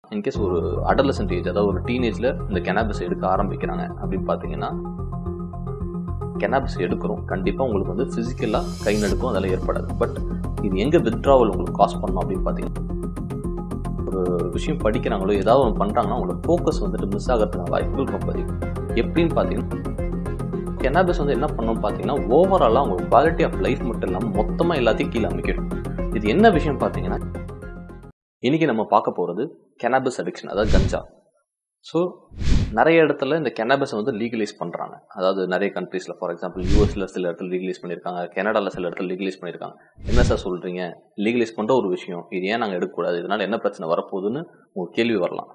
In case ஒரு adolescent age, அதாவது ஒரு டீனேஜில் இந்த கெனாபிஸ் எடுக்க ஆரம்பிக்கிறாங்க அப்படின்னு பார்த்தீங்கன்னா, கெனாபிஸ் எடுக்கிறோம் கண்டிப்பாக உங்களுக்கு வந்து ஃபிசிக்கலாக கை நடுக்கும் அதெல்லாம் ஏற்படாது. பட் இது எங்கே வித்ட்ராவல் உங்களுக்கு காஸ் பண்ணணும் அப்படின்னு பார்த்தீங்கன்னா, ஒரு விஷயம் படிக்கிறாங்களோ ஏதாவது ஒன்று பண்ணுறாங்கன்னா அவங்களோட ஃபோக்கஸ் வந்துட்டு மிஸ் ஆகிறதுக்கான வாய்ப்புகள் ரொம்ப அதிகம். எப்படின்னு பார்த்தீங்கன்னா, கெனாபிஸ் வந்து என்ன பண்ணணும்னு பார்த்தீங்கன்னா, ஓவராலாக அவங்க குவாலிட்டி ஆஃப் லைஃப் மட்டும் இல்லாமல் மொத்தமாக எல்லாத்தையும் கீழே அமைக்கிடும். இது என்ன விஷயம் பார்த்தீங்கன்னா, இன்னைக்கு நம்ம பார்க்க போகிறது கெனாபிஸ் அடிக்ஷன், அதாவது கஞ்சா. ஸோ நிறைய இடத்துல இந்த கெனாபிஸ் வந்து லீகலைஸ் பண்ணுறாங்க. அதாவது நிறைய கண்ட்ரீஸில், ஃபார் எக்ஸாம்பிள் யூஎஸில் சில இடத்துல லீகலைஸ் பண்ணியிருக்காங்க, கனடாவில் சில இடத்துல லீகலைஸ் பண்ணியிருக்காங்க. என்ன சார் சொல்கிறீங்க, லீகலைஸ் பண்ணுற ஒரு விஷயம் இது ஏன் நாங்கள் எடுக்கக்கூடாது, இதனால் என்ன பிரச்சனை வரப்போகுதுன்னு உங்களுக்கு கேள்வி வரலாம்.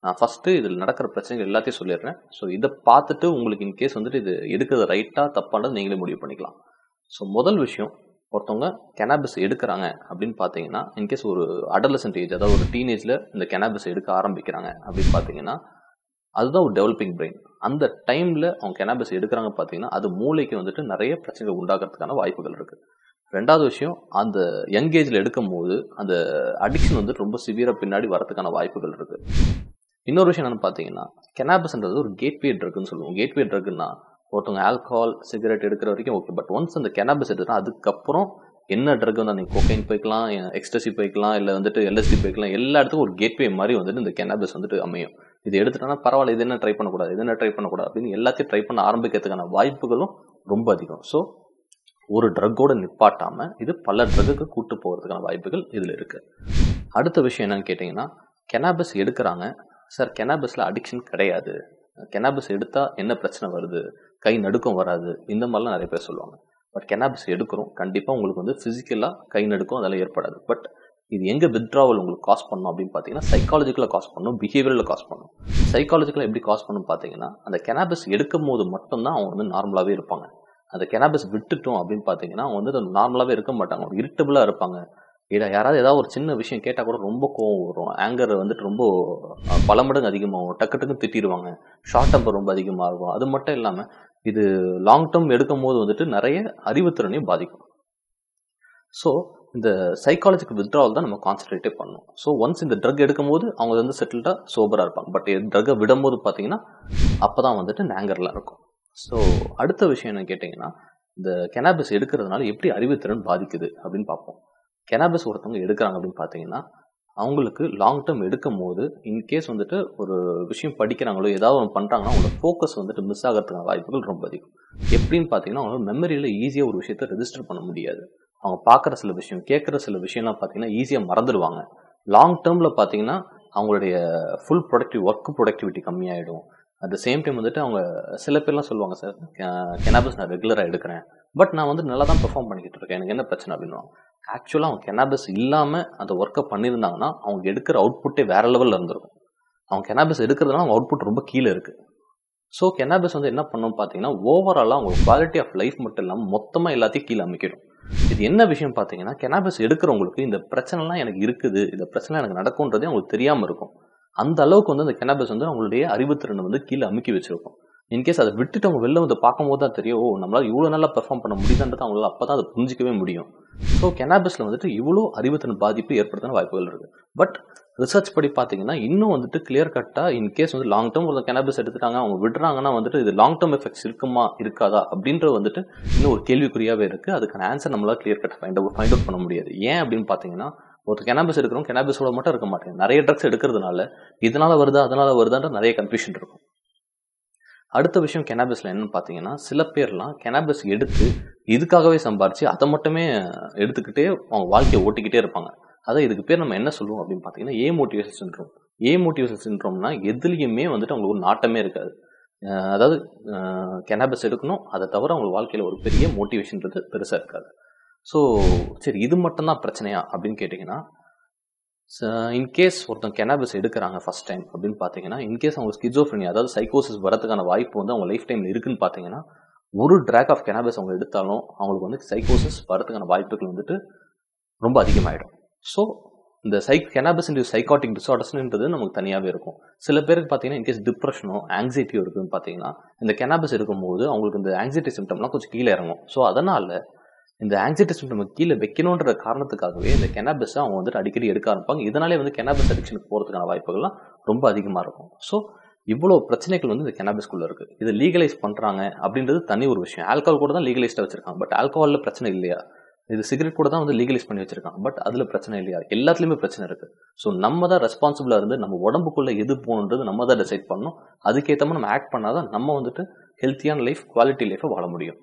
நான் ஃபஸ்ட்டு இதில் நடக்கிற பிரச்சனைகள் எல்லாத்தையும் சொல்லிடுறேன். ஸோ இதை பார்த்துட்டு உங்களுக்கு இன்கேஸ் வந்துட்டு இது எடுக்கிறது ரைட்டாக தப்பானது நீங்களே முடிவு பண்ணிக்கலாம். ஸோ முதல் விஷயம், ஒருத்தவங்க கெனாபிஸ் எடுக்கிறாங்க அப்படின்னு பார்த்தீங்கன்னா, இன்கேஸ் ஒரு அடலசன்ட் ஏஜ், அதாவது ஒரு டீனேஜில் இந்த கெனாபிஸ் எடுக்க ஆரம்பிக்கிறாங்க அப்படின்னு பார்த்தீங்கன்னா, அதுதான் ஒரு டெவலப்பிங் பிரெயின். அந்த டைமில் அவங்க கெனாபிஸ் எடுக்கிறாங்க பார்த்தீங்கன்னா, அது மூளைக்கு வந்துட்டு நிறைய பிரச்சனைகள் உண்டாகிறதுக்கான வாய்ப்புகள் இருக்குது. ரெண்டாவது விஷயம், அந்த யங் ஏஜில் எடுக்கும் போது அந்த அடிக்ஷன் வந்துட்டு ரொம்ப சிவியராக பின்னாடி வரதுக்கான வாய்ப்புகள் இருக்குது. இன்னொரு விஷயம் என்னென்னு பார்த்தீங்கன்னா, கெனாபிஸ்ன்றது ஒரு கேட்வே ட்ரக்னு சொல்லுவோம். கேட்வே ட்ரக்னா ஒருத்தவங்க ஆல்கஹால் சிகரெட் எடுக்கிற வரைக்கும் ஓகே, பட் ஒன்ஸ் அந்த கெனாபிஸ் எடுத்துனா அதுக்கப்புறம் என்ன ட்ரக் வந்து நீங்கள் கோகைன் போய்க்கலாம், எக்ஸ்டசி போய்க்கலாம், இல்லை வந்துட்டு எல்எஸ்டி போய்க்கலாம், எல்லா இடத்துக்கும் ஒரு கேட்வே மாதிரி வந்துட்டு இந்த கெனாபிஸ் வந்துட்டு அமையும். இது எடுத்துட்டோன்னா பரவாயில்ல, இது என்ன ட்ரை பண்ணக்கூடாது, இது என்ன ட்ரை பண்ணக்கூடாது அப்படின்னு எல்லாத்தையும் ட்ரை பண்ண ஆரம்பிக்கிறதுக்கான வாய்ப்புகளும் ரொம்ப அதிகம். ஸோ ஒரு ட்ரக்கோட நிப்பாட்டாமல் இது பல ட்ரக்குக்கு கூட்டு போகிறதுக்கான வாய்ப்புகள் இதில் இருக்குது. அடுத்த விஷயம் என்னன்னு கேட்டிங்கன்னா, கெனாபிஸ் எடுக்கிறாங்க சார், கெனாபிஸில் அடிக்ஷன் கிடையாது, கெனாபிஸ் எடுத்தால் என்ன பிரச்சனை வருது, கை நடுக்கம் வராது, இந்த மாதிரிலாம் நிறைய பேர் சொல்லுவாங்க. பட் கெனாபிஸ் எடுக்கிறோம் கண்டிப்பாக உங்களுக்கு வந்து ஃபிசிக்கலாக கை நடுக்கம் அதெல்லாம் ஏற்படாது. பட் இது எங்கே வித்ட்ராவல் உங்களுக்கு காஸ் பண்ணணும் அப்படின்னு பார்த்தீங்கன்னா, சைக்காலஜிக்கலாக காஸ் பண்ணணும், பிஹேவியரில் காஸ் பண்ணணும். சைக்காலஜிக்கலாக எப்படி காஸ் பண்ணணும் பார்த்தீங்கன்னா, அந்த கெனாபிஸ் எடுக்கும் போது மட்டும்தான் அவங்க வந்து நார்மலாகவே இருப்பாங்க. அந்த கெனாபிஸ் விட்டுட்டோம் அப்படின்னு பார்த்தீங்கன்னா, அவங்க வந்து நார்மலாகவே இருக்க மாட்டாங்க, அவங்க இரிட்டபிளாக இருப்பாங்க. இல்லை யாராவது ஏதாவது ஒரு சின்ன விஷயம் கேட்டால் கூட ரொம்ப கோவம் வரும், ஆங்கர் வந்துட்டு ரொம்ப பல மடங்கு அதிகமாகும், டக்குன்னு திட்டிடுவாங்க, ஷார்ட் டெம்பர் ரொம்ப அதிகமாக இருக்கும். அது மட்டும் இல்லாமல் இது லாங் டேர்ம் எடுக்கும் போது வந்துட்டு நிறைய அறிவுத்திறனையும் பாதிக்கும். ஸோ இந்த சைக்காலஜிக்கல் வித்ட்ராவல் தான் நம்ம கான்சன்ட்ரேட்டே பண்ணணும். ஸோ ஒன்ஸ் இந்த ட்ரக் எடுக்கும் போது அவங்க வந்து செட்டில்டாக சோபராக இருப்பாங்க. பட் ட்ரக்கை விடும்போது பார்த்தீங்கன்னா அப்போ தான் வந்துட்டு ஆங்கர்லாம் இருக்கும். ஸோ அடுத்த விஷயம் என்ன கேட்டிங்கன்னா, இந்த கெனாபிஸ் எடுக்கிறதுனால எப்படி அறிவுத்திறன் பாதிக்குது அப்படின்னு பார்ப்போம். கெனாபிஸ் ஒருத்தவங்க எடுக்கிறாங்க அப்படின்னு பார்த்தீங்கன்னா, அவங்களுக்கு லாங் டேர்ம் எடுக்கும் போது இன்கேஸ் வந்துட்டு ஒரு விஷயம் படிக்கிறாங்களோ ஏதாவது ஒன்று பண்ணுறாங்கன்னா அவங்களோட ஃபோக்கஸ் வந்துட்டு மிஸ் ஆகிறதுக்கான வாய்ப்புகள் ரொம்ப அதிகம். எப்படின்னு பார்த்தீங்கன்னா, அவங்களோட மெமரியில் ஈஸியாக ஒரு விஷயத்தை ரெஜிஸ்டர் பண்ண முடியாது. அவங்க பார்க்குற சில விஷயம், கேட்குற சில விஷயம்லாம் பார்த்தீங்கன்னா ஈஸியாக மறந்துடுவாங்க. லாங் டேர்மில் பார்த்தீங்கன்னா அவங்களுடைய ஃபுல் ஒர்க் ப்ரொடக்டிவிட்டி கம்மியாயிடும். அட் த சேம் டைம் வந்துட்டு அவங்க சில பேர்லாம் சொல்லுவாங்க, சார் கெனாபிஸ் நான் ரெகுலராக எடுக்கிறேன், பட் நான் வந்து நல்லா தான் பெர்ஃபார்ம் பண்ணிக்கிட்டு இருக்கேன், எனக்கு என்ன பிரச்சனை அப்படின்னா, ஆக்சுவலாக அவங்க கெனாபிஸ் இல்லாமல் அந்த ஒர்க்கை பண்ணியிருந்தாங்கன்னா அவங்க எடுக்கிற அவுட்புட்டே வேற லெவலில் இருந்திருக்கும். அவங்க கெனாபிஸ் எடுக்கிறதுனால அவங்க அவுட்புட் ரொம்ப கீழே இருக்குது. ஸோ கெனாபிஸ் வந்து என்ன பண்ணணும் பார்த்தீங்கன்னா, ஓவராலாக அவங்க குவாலிட்டி ஆஃப் லைஃப் மட்டும் இல்லாமல் மொத்தமாக எல்லாத்தையும் கீழே அமைக்கிடும். இது என்ன விஷயம் பார்த்தீங்கன்னா, கெனாபிஸ் எடுக்கிறவங்களுக்கு இந்த பிரச்சனைலாம் எனக்கு இருக்குது, இந்த பிரச்சனை எனக்கு நடக்கும்ன்றதே அவங்களுக்கு தெரியாமல் இருக்கும். அந்த அளவுக்கு வந்து அந்த கெனாபிஸ் வந்து அவங்களுடைய அறிவுத்திறனை வந்து கீழே அமுக்கி வச்சிருக்கும். இன்கேஸ் அதை விட்டுட்டு அவங்க வெளில வந்து பார்க்கும்போது தான் தெரியும், நம்மளால் இவ்வளோ நல்லா பெர்ஃபார்ம் பண்ண முடியுதுன்றது அவங்களால அப்போ தான் அதை புரிஞ்சிக்கவே முடியும். ஸோ கெனாபிஸில் வந்துட்டு இவ்வளோ அறிவுத்திறன் பாதிப்பு ஏற்படுத்தான வாய்ப்புகள் இருக்குது. பட் ரிசர்ச் படி பார்த்தீங்கன்னா இன்னும் வந்துட்டு கிளியர் கட்டாக இன்கேஸ் வந்து லாங் டேர்ம் ஒரு கெனாபிஸ் எடுத்துட்டாங்க அவங்க விடுறாங்கன்னா வந்துட்டு இது லாங் டேர்ம் எஃபெக்ட்ஸ் இருக்குமா இருக்காதா அப்படின்றது வந்துட்டு இன்னும் ஒரு கேள்விக்குறியாகவே இருக்குது. அதுக்கான ஆன்சர் நம்மளால் கிளியர் கட் ஃபைண்ட் அவுட் பண்ண முடியாது. ஏன் அப்படின்னு பார்த்தீங்கன்னா, ஒரு கெனாபிஸ் எடுக்கிறோம், கெனாபிஸோட மட்டும் இருக்க மாட்டேங்க, நிறைய ட்ரக்ஸ் எடுக்கிறதுனால இதனால வருதா அதனால வருதான்ற நிறைய கன்ஃபியூஷன் இருக்கும். அடுத்த விஷயம் கெனாபிஸில் என்னன்னு பார்த்தீங்கன்னா, சில பேர்லாம் கெனாபிஸ் எடுத்து இதுக்காகவே சம்பாரிச்சு அதை மட்டுமே எடுத்துக்கிட்டே அவங்க வாழ்க்கையை ஓட்டிக்கிட்டே இருப்பாங்க. அதான் இதுக்கு பேர் நம்ம என்ன சொல்லுவோம் அப்படின்னு பார்த்தீங்கன்னா, ஏமோட்டிவேஷன் சிண்ட்ரோம். ஏமோட்டிவேஷன் சிண்ட்ரோம்னா எதுலேயுமே வந்துட்டு அவங்களுக்கு ஒரு நாட்டமே இருக்காது. அதாவது கெனாபிஸ் எடுக்கணும், அதை தவிர அவங்க வாழ்க்கையில் ஒரு பெரிய மோட்டிவேஷன்றது பெருசாக இருக்காது. ஸோ சரி, இது மட்டும்தான் பிரச்சனையா அப்படின்னு கேட்டிங்கன்னா, இன்கேஸ் ஒருத்தன் கெனாபிஸ் எடுக்கிறாங்க ஃபர்ஸ்ட் டைம் அப்படின்னு பார்த்தீங்கன்னா, இன்கேஸ் அவங்க ஸ்கிசோஃப்ரெனியா அதாவது சைக்கோசிஸ் வரதுக்கான வாய்ப்பு வந்து அவங்க லைஃப் டைமில் இருக்குன்னு பார்த்தீங்கன்னா, ஒரு ட்ராக் ஆஃப் கெனாபிஸ் அவங்க எடுத்தாலும் அவங்களுக்கு வந்து சைக்கோசிஸ் வரதுக்கான வாய்ப்புகள் வந்துட்டு ரொம்ப அதிகமாகிடும். ஸோ இந்த கெனாபிஸ் இன்டியூஸ் சைக்காட்டிக் டிசார்டர்ஸ்ன்றது நமக்கு தனியாகவே இருக்கும். சில பேருக்கு பார்த்தீங்கன்னா இன்கேஸ் டிப்ரெஷனோ ஆங்ஸைட்டியோ இருக்குதுன்னு பார்த்தீங்கன்னா, இந்த கெனாபிஸ் எடுக்கும்போது அவங்களுக்கு இந்த ஆங்ஸைட்டி சிம்டம்லாம் கொஞ்சம் கீழே இறங்கும். ஸோ அதனால் இந்த ஆங்ஸைட்டி சிம்டம் கீழே வைக்கணுன்ற காரணத்துக்காகவே இந்த கெனாபிஸை அவங்க வந்துட்டு அடிக்கடி எடுக்க ஆரம்பிப்பாங்க. இதனாலே வந்து கெனாபிஸ் அடிக்ஷனுக்கு போகிறதுக்கான வாய்ப்புகள்லாம் ரொம்ப அதிகமாக இருக்கும். ஸோ இவ்வளோ பிரச்சனைகள் வந்து இந்த கெனாபிஸ்குள்ளே இருக்குது. இது லீகலைஸ் பண்ணுறாங்க அப்படின்றது தனி ஒரு விஷயம். ஆல்கஹால் கூட தான் லீகலைஸ்டாக வச்சிருக்காங்க. பட் ஆல்கஹாலில் பிரச்சனை இல்லையா? இது சிகரெட் கூட தான் வந்து லீகலைஸ் பண்ணி வச்சிருக்காங்க. பட் அதில் பிரச்சனை இல்லையா? எல்லாத்துலேயுமே பிரச்சனை இருக்குது. ஸோ நம்ம தான் ரெஸ்பான்சிபிளாக இருந்து நம்ம உடம்புக்குள்ளே எது போகணுன்றது நம்ம தான் டிசைட் பண்ணணும். அதுக்கேற்ற மாதிரி நம்ம ஆக்ட் பண்ணாதான் நம்ம வந்துட்டு ஹெல்த்தியான லைஃப், குவாலிட்டி லைஃப்பை வாழ முடியும்.